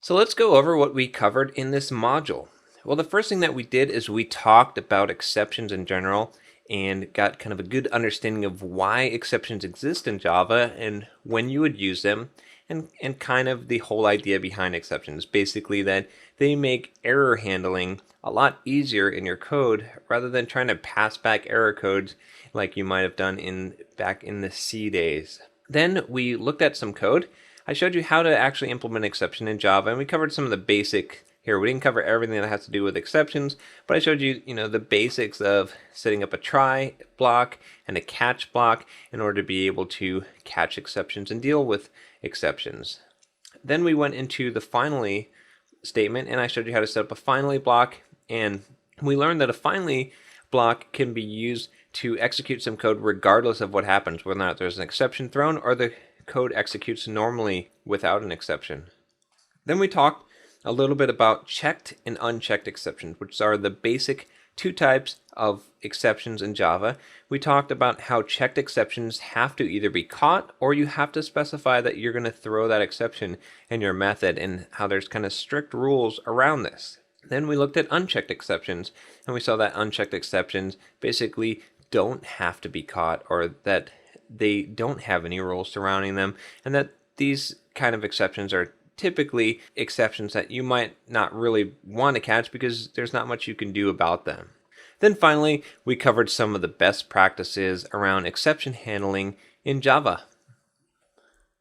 So let's go over what we covered in this module. Well, the first thing that we did is we talked about exceptions in general and got kind of a good understanding of why exceptions exist in Java and when you would use them, and kind of the whole idea behind exceptions. Basically that they make error handling a lot easier in your code rather than trying to pass back error codes like you might have done back in the C days. Then we looked at some code. I showed you how to actually implement exception in Java, and we covered some of the basic here. We didn't cover everything that has to do with exceptions, but I showed you, the basics of setting up a try block and a catch block in order to be able to catch exceptions and deal with exceptions. Then we went into the finally statement, and I showed you how to set up a finally block, and we learned that a finally block can be used to execute some code regardless of what happens, whether or not there's an exception thrown or the code executes normally without an exception. Then we talked a little bit about checked and unchecked exceptions, which are the basic two types of exceptions in Java. We talked about how checked exceptions have to either be caught or you have to specify that you're going to throw that exception in your method, and how there's kind of strict rules around this. Then we looked at unchecked exceptions, and we saw that unchecked exceptions basically don't have to be caught, or that they don't have any rules surrounding them, and that these kind of exceptions are typically exceptions that you might not really want to catch because there's not much you can do about them. Then finally, we covered some of the best practices around exception handling in Java.